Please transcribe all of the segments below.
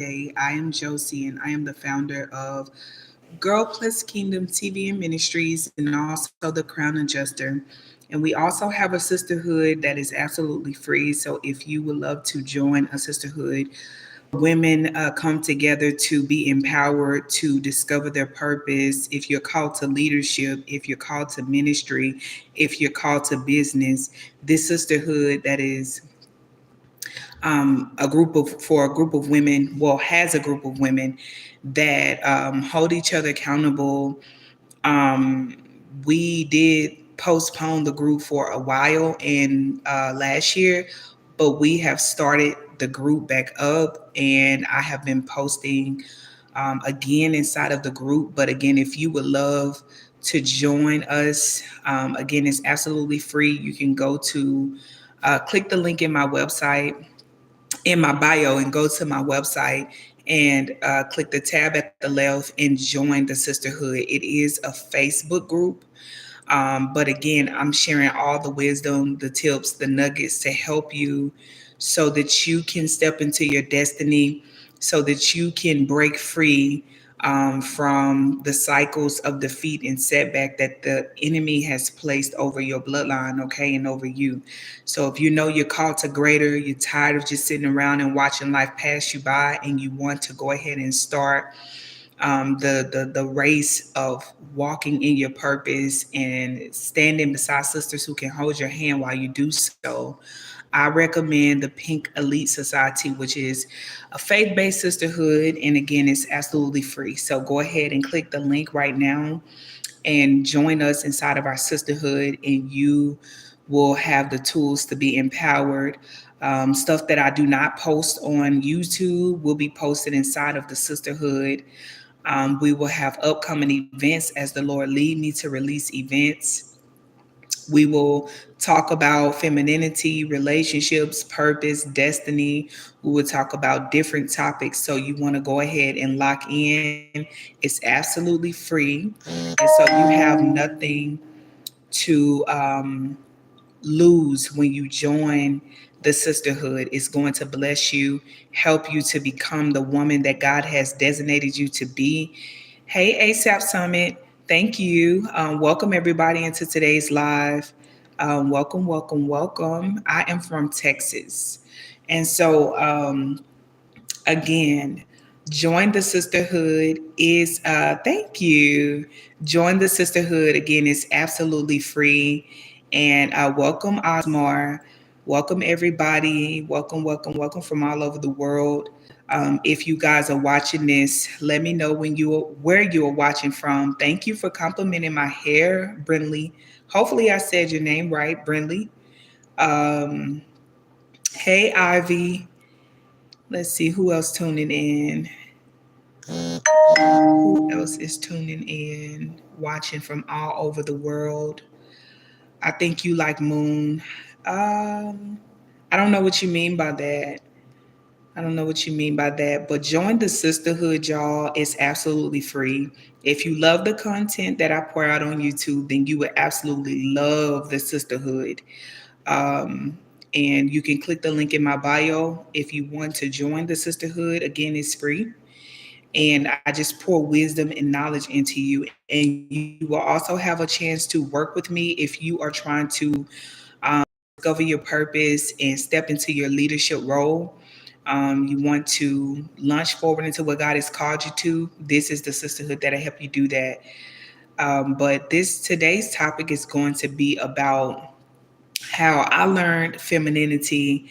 today. I am Josie, and I am the founder of Girl Plus Kingdom TV and Ministries, and also the Crown Adjuster. And we also have a sisterhood that is absolutely free. So if you would love to join a sisterhood where women come together to be empowered to discover their purpose, if you're called to leadership, if you're called to ministry, if you're called to business, this sisterhood that is a group of women, well, has a group of women that hold each other accountable. um, we did postpone the group for a while in last year, but we have started the group back up, and I have been posting again inside of the group. But again, if you would love to join us, again, it's absolutely free. You can go to click the link in my website, in my bio, and go to my website and click the tab at the left and join the sisterhood. It is a Facebook group. But again, I'm sharing all the wisdom, the tips, the nuggets to help you so that you can step into your destiny, so that you can break free from the cycles of defeat and setback that the enemy has placed over your bloodline, okay, and over you. So if you know you're called to greater, you're tired of just sitting around and watching life pass you by, and you want to go ahead and start the race of walking in your purpose and standing beside sisters who can hold your hand while you do so, I recommend the Pink Elite Society, which is a faith based sisterhood. And again, it's absolutely free. So go ahead and click the link right now and join us inside of our sisterhood, and you will have the tools to be empowered. Stuff that I do not post on YouTube will be posted inside of the sisterhood. We will have upcoming events as the Lord lead me to release events. We will talk about femininity, relationships, purpose, destiny. We will talk about different topics. So you want to go ahead and lock in. It's absolutely free. And so you have nothing to lose when you join the sisterhood. It's going to bless you, help you to become the woman that God has designated you to be. Hey, ASAP Summit, thank you. Welcome everybody into today's live. Welcome, welcome, welcome. I am from Texas. And so, again, join the sisterhood is thank you. Join the sisterhood again is absolutely free. And welcome Osmar. Welcome everybody. Welcome, welcome, welcome from all over the world. If you guys are watching this, let me know where you are watching from. Thank you for complimenting my hair, Brinley. Hopefully I said your name right, Brinley. Um, hey Ivy. Let's see who else tuning in. Who else is tuning in, watching from all over the world? I think you like Moon. Um, I don't know what you mean by that. I don't know what you mean by that, but join the sisterhood, y'all. It's absolutely free. If you love the content that I pour out on YouTube, then you would absolutely love the sisterhood. Um, and you can click the link in my bio if you want to join the sisterhood. Again, it's free. And I just pour wisdom and knowledge into you. And you will also have a chance to work with me if you are trying to discover your purpose and step into your leadership role. You want to launch forward into what God has called you to. This is the sisterhood that'll help you do that. But this today's topic is going to be about how I learned femininity.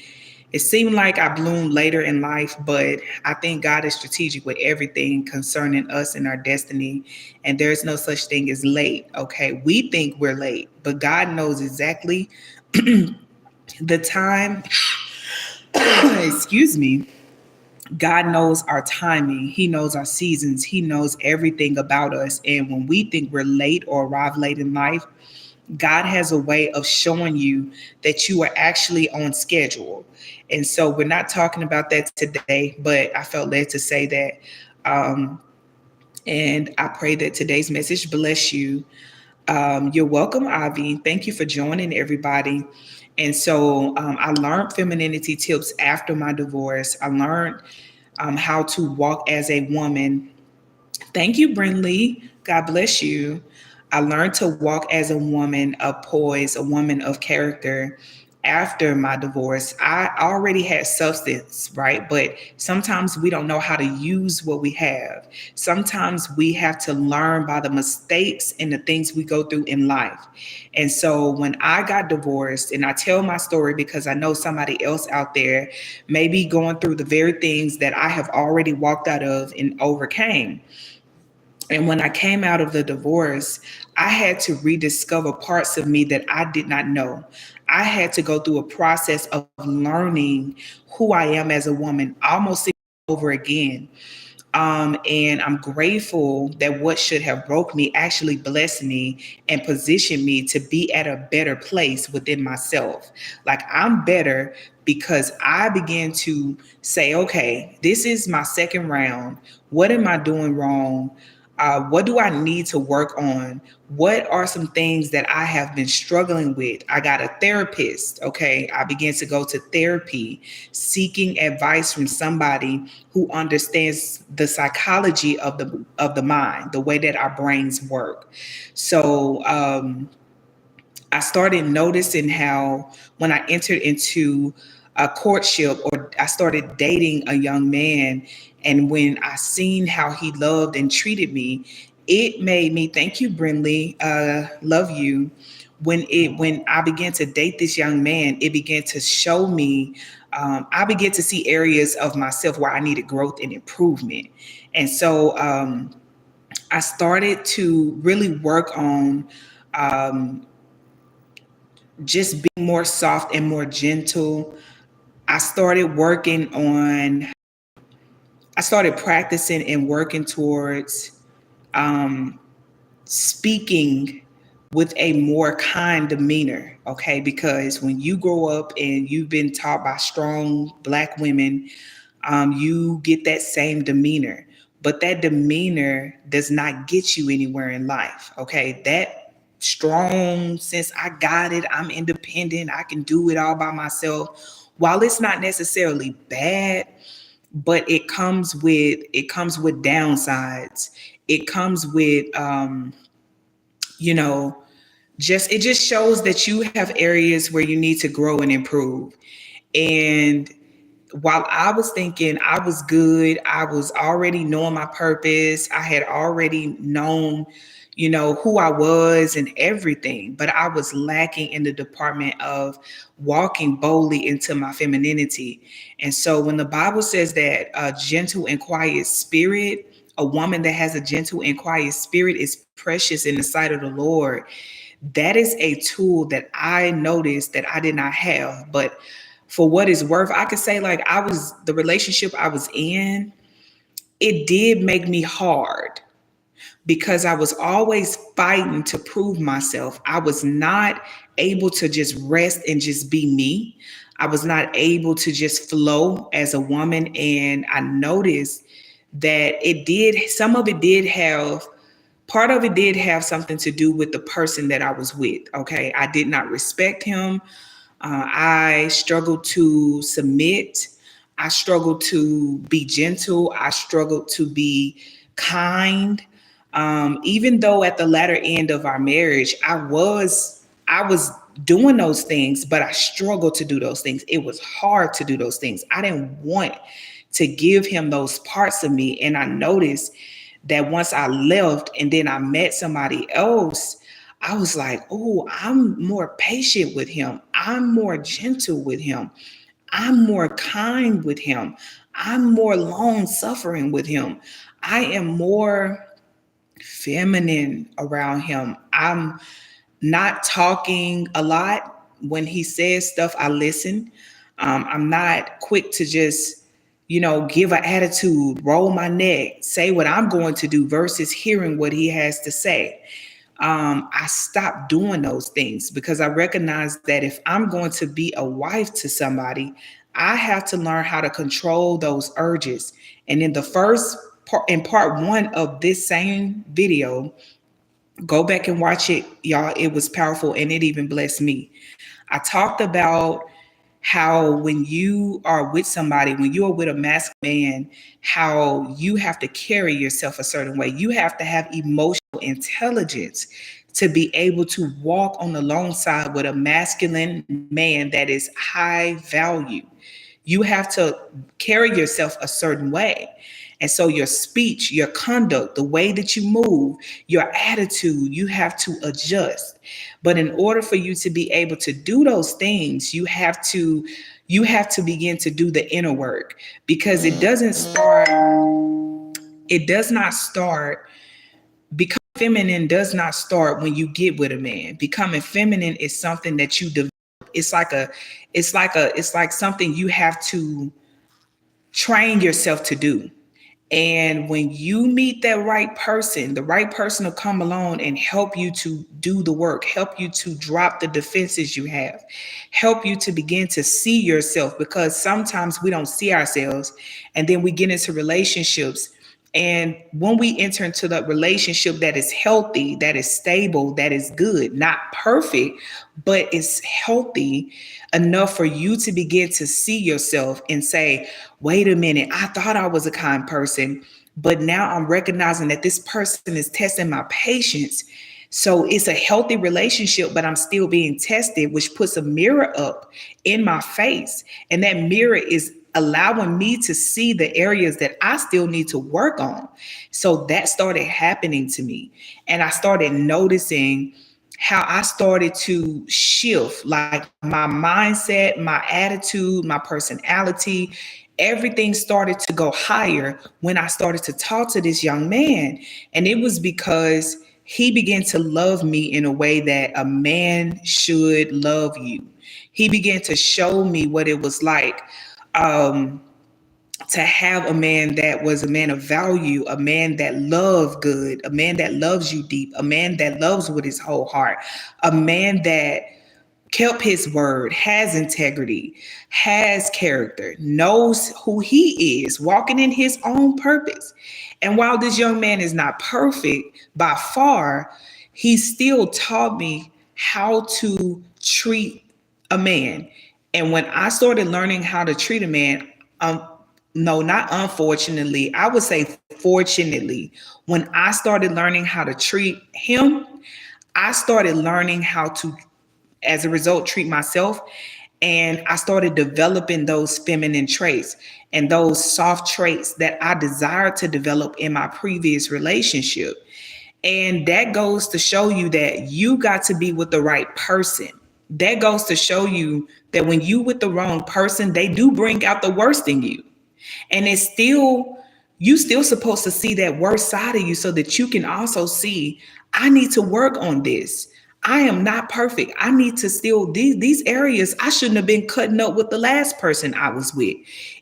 It seemed like I bloomed later in life, but I think God is strategic with everything concerning us and our destiny. And there's no such thing as late, okay? We think we're late, but God knows exactly the time. Excuse me. God knows our timing. He knows our seasons. He knows everything about us. And when we think we're late or arrive late in life, God has a way of showing you that you are actually on schedule. And so we're not talking about that today, but I felt led to say that. Um, and I pray that today's message bless you. You're welcome, Avi. Thank you for joining, everybody. And so I learned femininity tips after my divorce. I learned how to walk as a woman. Thank you, Brinley. God bless you. I learned to walk as a woman of poise, a woman of character after my divorce. I already had substance, right? But sometimes we don't know how to use what we have. Sometimes we have to learn by the mistakes and the things we go through in life. And so when I got divorced, and I tell my story because I know somebody else out there may be going through the very things that I have already walked out of and overcame. And when I came out of the divorce, I had to rediscover parts of me that I did not know. I had to go through a process of learning who I am as a woman almost over again. And I'm grateful that what should have broke me actually blessed me and positioned me to be at a better place within myself. Like I'm better because I began to say, okay, this is my second round. What am I doing wrong? What do I need to work on? What are some things that I have been struggling with? I got a therapist. Okay. I began to go to therapy, seeking advice from somebody who understands the psychology of the mind, the way that our brains work. So I started noticing how when I entered into a courtship or I started dating a young man, and when I seen how he loved and treated me, it made me, thank you, Brinley, love you. When I began to date this young man, it began to show me. I began to see areas of myself where I needed growth and improvement, and so I started to really work on. Um, just being more soft and more gentle. I started working on, I started practicing and working towards um, speaking with a more kind demeanor, okay? Because when you grow up and you've been taught by strong Black women, you get that same demeanor. But that demeanor does not get you anywhere in life, okay? That strong sense, I got it, I'm independent, I can do it all by myself. While it's not necessarily bad, but it comes with downsides. It comes with you know, just it just shows that you have areas where you need to grow and improve. And while I was thinking I was good, I was already knowing my purpose. I had already known, who I was and everything, but I was lacking in the department of walking boldly into my femininity. And so when the Bible says that a gentle and quiet spirit, a woman that has a gentle and quiet spirit is precious in the sight of the Lord, that is a tool that I noticed that I did not have. But for what it's worth, I could say like the relationship I was in, it did make me hard because I was always fighting to prove myself. I was not able to just rest and just be me. I was not able to just flow as a woman. And I noticed that some of it did have, part of it did have something to do with the person that I was with. Okay. I did not respect him. I struggled to submit. I struggled to be gentle. I struggled to be kind. Even though at the latter end of our marriage, I was doing those things, but I struggled to do those things. It was hard to do those things. I didn't want to give him those parts of me. And I noticed that once I left and then I met somebody else, I was like, oh, I'm more patient with him. I'm more gentle with him. I'm more kind with him. I'm more long suffering with him. I am more feminine around him. I'm not talking a lot. When he says stuff, I listen. I'm not quick to just, give an attitude, roll my neck, say what I'm going to do versus hearing what he has to say. I stopped doing those things because I recognize that if I'm going to be a wife to somebody, I have to learn how to control those urges. And in the first part, in part one of this same video, go back and watch it, y'all. It was powerful and it even blessed me. I talked about how when you are with somebody, when you are with a masculine man, how you have to carry yourself a certain way. You have to have emotional intelligence to be able to walk on the alongside with a masculine man that is high value. You have to carry yourself a certain way. And so your speech, your conduct, the way that you move, your attitude, you have to adjust. But in order for you to be able to do those things, you have to begin to do the inner work, because it does not start. Becoming feminine does not start when you get with a man. Becoming feminine is something that you develop. It's like something you have to train yourself to do. And when you meet that right person, the right person will come along and help you to do the work, help you to drop the defenses you have, help you to begin to see yourself, because sometimes we don't see ourselves. And then we get into relationships. And when we enter into that relationship that is healthy, that is stable, that is good, not perfect, but it's healthy enough for you to begin to see yourself and say, wait a minute, I thought I was a kind person, but now I'm recognizing that this person is testing my patience. So it's a healthy relationship, but I'm still being tested, which puts a mirror up in my face. And that mirror is allowing me to see the areas that I still need to work on. So that started happening to me. And I started noticing how I started to shift, like my mindset, my attitude, my personality, everything started to go higher when I started to talk to this young man. And it was because he began to love me in a way that a man should love you. He began to show me what it was like, um, to have a man that was a man of value, a man that loved good, a man that loves you deep, a man that loves with his whole heart, a man that kept his word, has integrity, has character, knows who he is, walking in his own purpose. And while this young man is not perfect by far, he still taught me how to treat a man. And when I started learning how to treat a man, um, no, not unfortunately, I would say fortunately, when I started learning how to treat him, I started learning how to, as a result, treat myself. And I started developing those feminine traits and those soft traits that I desired to develop in my previous relationship. And that goes to show you that you got to be with the right person. That goes to show you that when you with the wrong person, they do bring out the worst in you. And it's still, you still supposed to see that worst side of you so that you can also see, I need to work on this. I am not perfect. I need to still, these areas, I shouldn't have been cutting up with the last person I was with.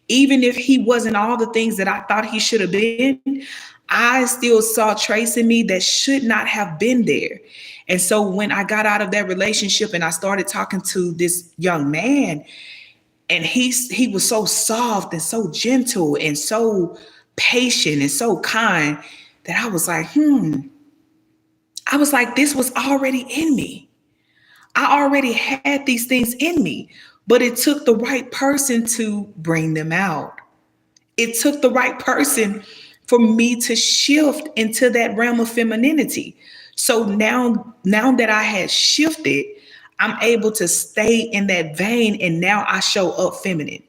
Even if he wasn't all the things that I thought he should have been, I still saw traits in me that should not have been there. And so when I got out of that relationship and I started talking to this young man, and he was so soft and so gentle and so patient and so kind, that I was like, I was like, this was already in me. I already had these things in me, but it took the right person to bring them out. It took the right person for me to shift into that realm of femininity. So now that I had shifted, I'm able to stay in that vein, and now I show up feminine.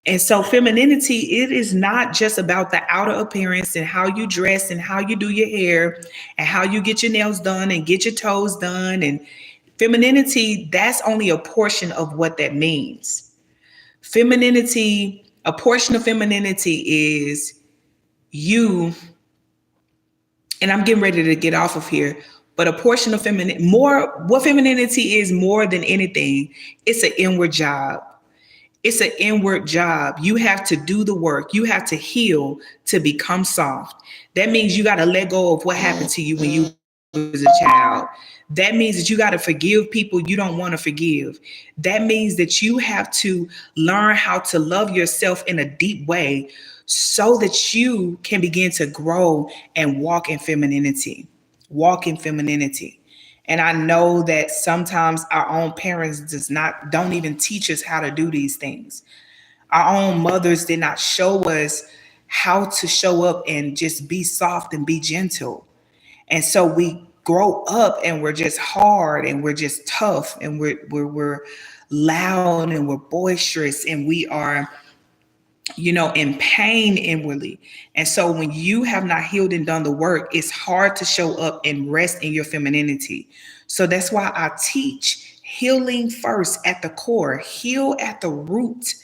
And so femininity, it is not just about the outer appearance and how you dress and how you do your hair and how you get your nails done and get your toes done. And femininity, that's only a portion of what that means. Femininity, a portion of femininity is you, and I'm getting ready to get off of here, but a portion of femininity, more, what femininity is more than anything, it's an inward job. It's an inward job. You have to do the work. You have to heal to become soft. That means you got to let go of what happened to you when you was a child. That means that you got to forgive people you don't want to forgive. That means that you have to learn how to love yourself in a deep way so that you can begin to grow and walk in femininity. Walk in femininity. And I know that sometimes our own parents don't even teach us how to do these things. Our own mothers did not show us how to show up and just be soft and be gentle. And so we grow up and we're just hard and we're just tough and we're loud and we're boisterous and we are, in pain inwardly. And so when you have not healed and done the work, it's hard to show up and rest in your femininity. So that's why I teach healing first at the core, heal at the root.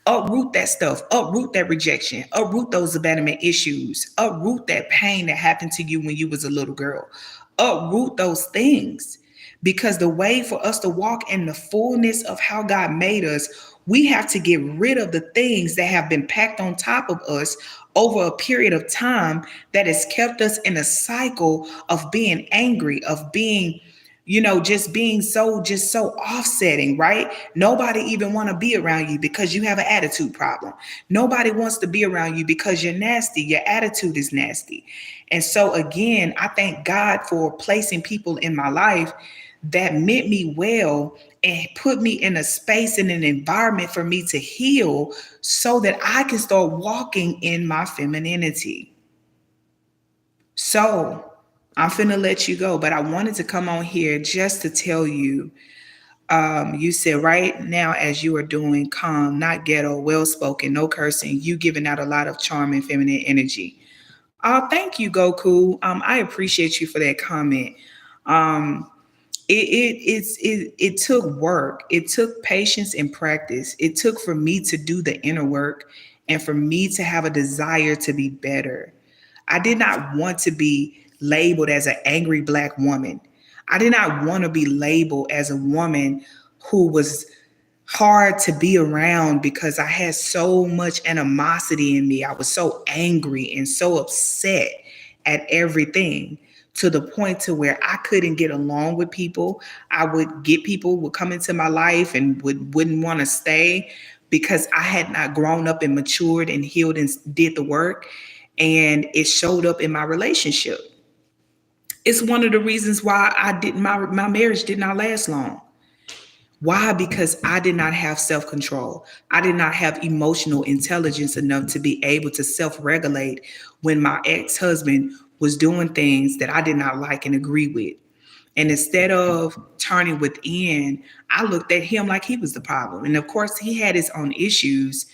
Uproot that stuff, uproot that rejection, uproot those abandonment issues, uproot that pain that happened to you when you was a little girl. Uproot those things. Because the way for us to walk in the fullness of how God made us, we have to get rid of the things that have been packed on top of us over a period of time that has kept us in a cycle of being angry, of being just so offsetting, right? Nobody even want to be around you because you have an attitude problem. Nobody wants to be around you because you're nasty. Your attitude is nasty. And so again, I thank God for placing people in my life that meant me well and put me in a space and an environment for me to heal so that I can start walking in my femininity. So I'm finna let you go, but I wanted to come on here just to tell you. You said right now, as you are doing calm, not ghetto, well spoken, no cursing, you giving out a lot of charm and feminine energy. Thank you, Goku. I appreciate you for that comment. Um, it took work. It took patience and practice. It took for me to do the inner work and for me to have a desire to be better. I did not want to be labeled as an angry black woman. I did not want to be labeled as a woman who was hard to be around because I had so much animosity in me. I was so angry and so upset at everything to the point to where I couldn't get along with people. I would get people would come into my life and wouldn't want to stay because I had not grown up and matured and healed and did the work. And it showed up in my relationship. It's one of the reasons why my marriage did not last long. Why? Because I did not have self control. I did not have emotional intelligence enough to be able to self regulate when my ex husband was doing things that I did not like and agree with. And instead of turning within, I looked at him like he was the problem. And of course, he had his own issues,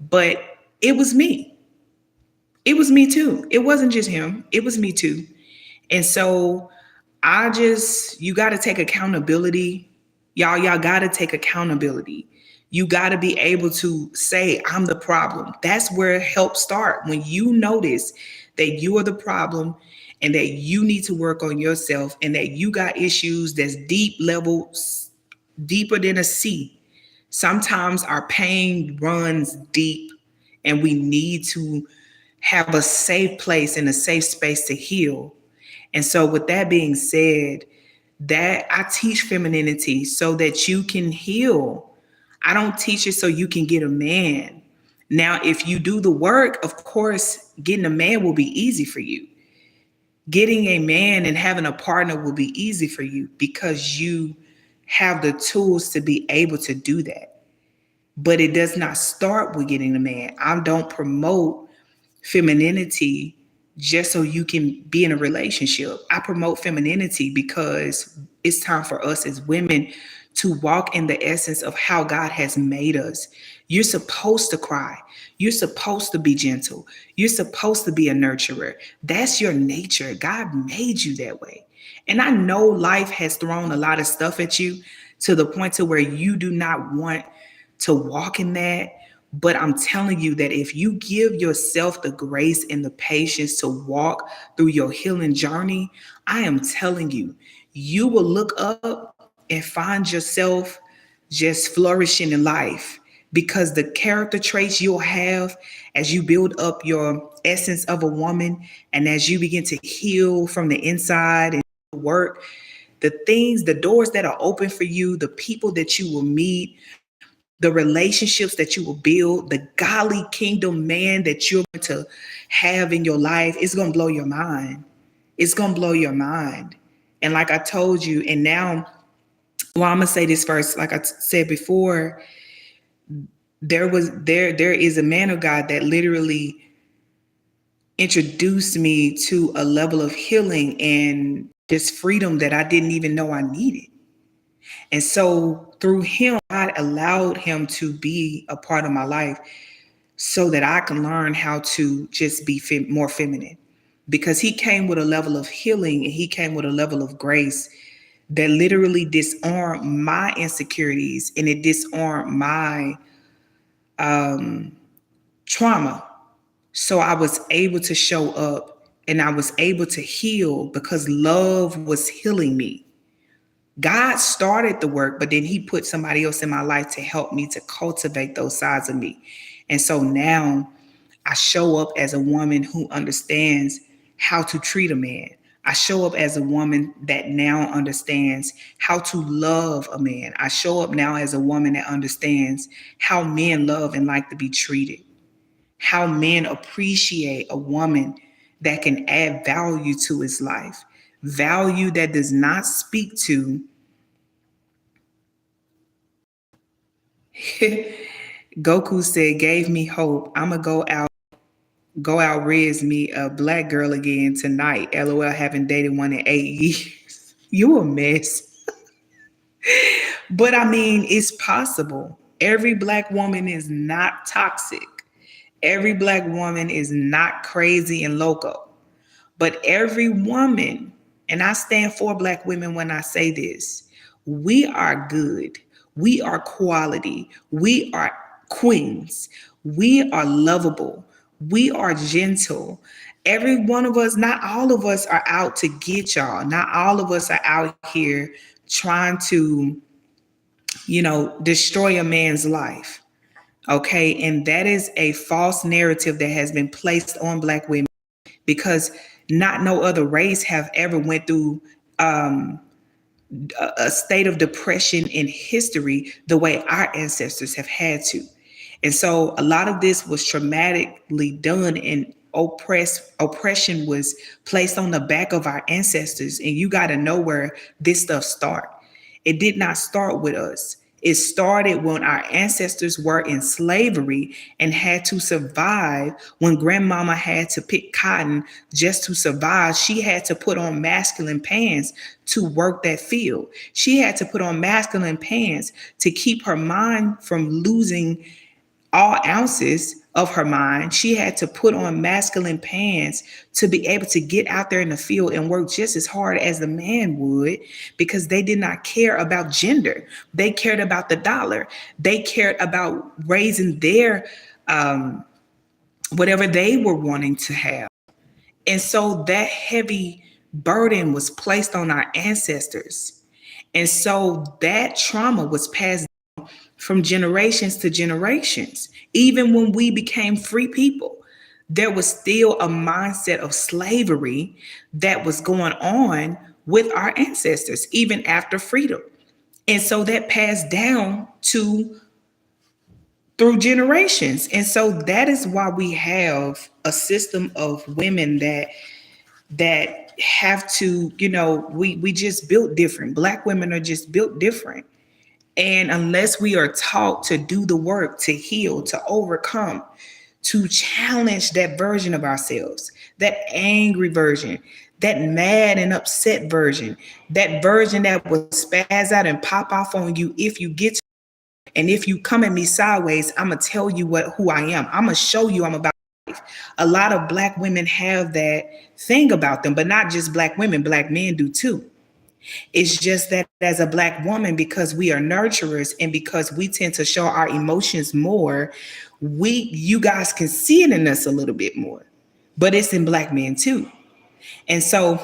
but it was me. It was me too. It wasn't just him, it was me too. And so you got to take accountability. Y'all got to take accountability. You got to be able to say, I'm the problem. That's where help start. When you notice that you are the problem and that you need to work on yourself and that you got issues that's deep level, deeper than a sea. Sometimes our pain runs deep and we need to have a safe place and a safe space to heal. And so with that being said, that I teach femininity so that you can heal. I don't teach it so you can get a man. Now, if you do the work, of course, getting a man will be easy for you. Getting a man and having a partner will be easy for you because you have the tools to be able to do that. But it does not start with getting a man. I don't promote femininity just so you can be in a relationship. I promote femininity because it's time for us as women to walk in the essence of how God has made us. You're supposed to cry. You're supposed to be gentle. You're supposed to be a nurturer. That's your nature. God made you that way. And I know life has thrown a lot of stuff at you to the point to where you do not want to walk in that. But I'm telling you that if you give yourself the grace and the patience to walk through your healing journey, I am telling you, you will look up and find yourself just flourishing in life because the character traits you'll have as you build up your essence of a woman and as you begin to heal from the inside and work, the doors that are open for you, the people that you will meet, the relationships that you will build, the godly kingdom man that you're going to have in your life, it's going to blow your mind. It's going to blow your mind. And like I told you, and now, well, I'm gonna say this first. Like I said before, there is a man of God that literally introduced me to a level of healing and just freedom that I didn't even know I needed. And so through him, God allowed him to be a part of my life so that I can learn how to just be more feminine. Because he came with a level of healing and he came with a level of grace that literally disarmed my insecurities and it disarmed my trauma. So I was able to show up and I was able to heal because love was healing me. God started the work, but then he put somebody else in my life to help me to cultivate those sides of me. And so now I show up as a woman who understands how to treat a man. I show up as a woman that now understands how to love a man. I show up now as a woman that understands how men love and like to be treated, how men appreciate a woman that can add value to his life, value that does not speak to Goku said, gave me hope. I'ma go out raise me a black girl again tonight. LOL, haven't dated one in 8 years. You a mess. But I mean, it's possible. Every black woman is not toxic. Every black woman is not crazy and loco. But every woman, and I stand for black women when I say this, we are good. We are quality. We are queens. We are lovable. We are gentle. Every one of us, not all of us are out to get y'all. Not all of us are out here trying to, destroy a man's life. Okay. And that is a false narrative that has been placed on black women because not no other race have ever went through a state of depression in history the way our ancestors have had to. And so a lot of this was traumatically done and oppression was placed on the back of our ancestors. And you got to know where this stuff started. It did not start with us. It started when our ancestors were in slavery and had to survive. When grandmama had to pick cotton just to survive, she had to put on masculine pants to work that field. She had to put on masculine pants to keep her mind from losing all ounces of her mind. She had to put on masculine pants to be able to get out there in the field and work just as hard as the man would because they did not care about gender. They cared about the dollar. They cared about raising their whatever they were wanting to have. And so that heavy burden was placed on our ancestors. And so that trauma was passed from generations to generations. Even when we became free people, there was still a mindset of slavery that was going on with our ancestors, even after freedom. And so that passed down to through generations. And so that is why we have a system of women that have to, we just built different. Black women are just built different. And unless we are taught to do the work, to heal, to overcome, to challenge that version of ourselves, that angry version, that mad and upset version, that version that will spaz out and pop off on you if you get to, and if you come at me sideways, I'm gonna tell you who I am. I'm gonna show you I'm about life. A lot of black women have that thing about them, but not just black women, black men do too. It's just that as a black woman, because we are nurturers and because we tend to show our emotions more, you guys can see it in us a little bit more, but it's in black men too. And so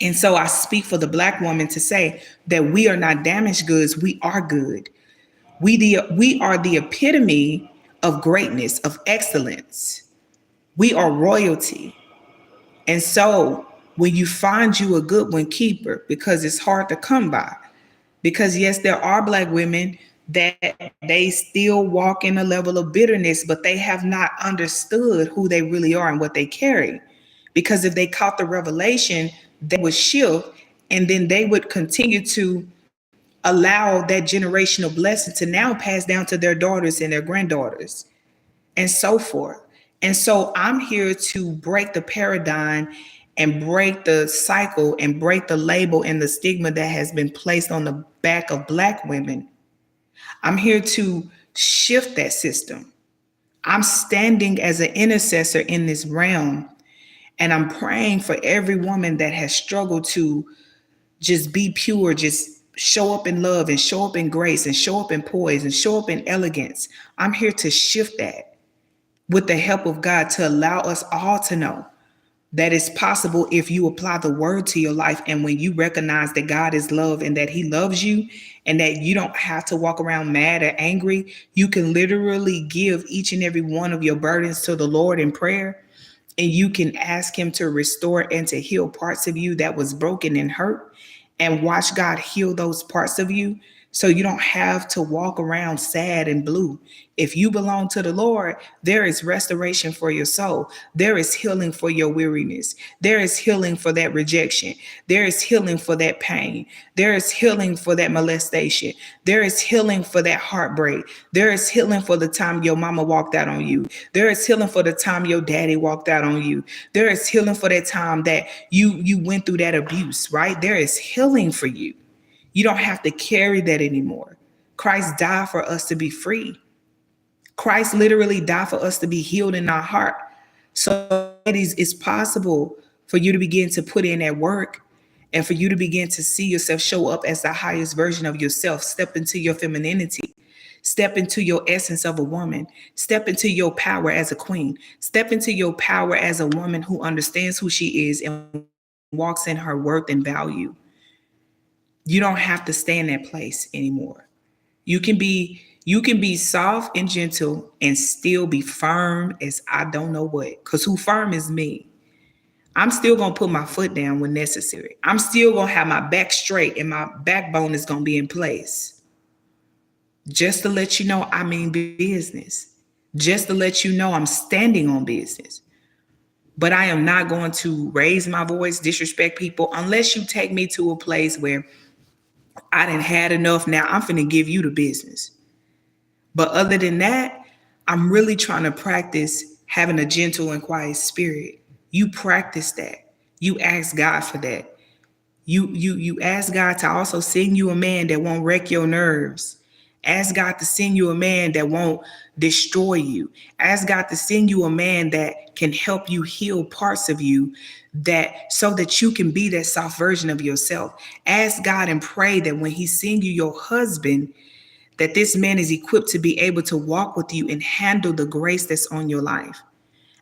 I speak for the black woman to say that we are not damaged goods. We are good. We are the epitome of greatness, of excellence. We are royalty. And so when you find you a good one, keep her, because it's hard to come by. Because yes, there are black women that they still walk in a level of bitterness, but they have not understood who they really are and what they carry. Because if they caught the revelation, they would shift And then they would continue to allow that generational blessing to now pass down to their daughters and their granddaughters and so forth. And so I'm here to break the paradigm and break the cycle and break the label and the stigma that has been placed on the back of Black women. I'm here to shift that system. I'm standing as an intercessor in this realm, and I'm praying for every woman that has struggled to just be pure, just show up in love and show up in grace and show up in poise and show up in elegance. I'm here to shift that with the help of God to allow us all to know that it's possible if you apply the word to your life, and when you recognize that God is love and that he loves you and that you don't have to walk around mad or angry. You can literally give each and every one of your burdens to the Lord in prayer, and you can ask him to restore and to heal parts of you that was broken and hurt, and watch God heal those parts of you, so you don't have to walk around sad and blue. If you belong to the Lord, there is restoration for your soul. There is healing for your weariness. There is healing for that rejection. There is healing for that pain. There is healing for that molestation. There is healing for that heartbreak. There is healing for the time your mama walked out on you. There is healing for the time your daddy walked out on you. There is healing for that time that you went through that abuse, right? There is healing for you. You don't have to carry that anymore. Christ died for us to be free. Christ literally died for us to be healed in our heart. So, ladies, it's possible for you to begin to put in that work and for you to begin to see yourself show up as the highest version of yourself. Step into your femininity. Step into your essence of a woman. Step into your power as a queen. Step into your power as a woman who understands who she is and walks in her worth and value. You don't have to stay in that place anymore. You can be soft and gentle and still be firm as I don't know what. Cause who firm is me. I'm still gonna put my foot down when necessary. I'm still gonna have my back straight and my backbone is gonna be in place. Just to let you know I mean business. Just to let you know I'm standing on business. But I am not going to raise my voice, disrespect people, unless you take me to a place where I done had enough. Now I'm finna give you the business. But other than that, I'm really trying to practice having a gentle and quiet spirit. You practice that. You ask God for that. You ask God to also send you a man that won't wreck your nerves. Ask God to send you a man that won't destroy you. Ask God to send you a man that can help you heal parts of you, that so that you can be that soft version of yourself. Ask God and pray that when he sends you your husband, that this man is equipped to be able to walk with you and handle the grace that's on your life.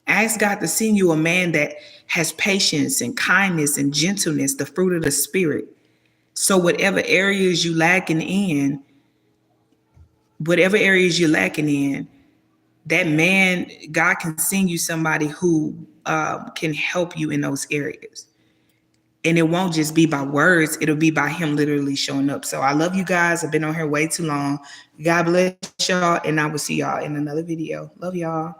Ask God to send you a man that has patience and kindness and gentleness, the fruit of the spirit. So whatever areas you're lacking in, that man, God can send you somebody who can help you in those areas. And it won't just be by words, it'll be by him literally showing up. So I love you guys. I've been on here way too long. God bless y'all, and I will see y'all in another video. Love y'all.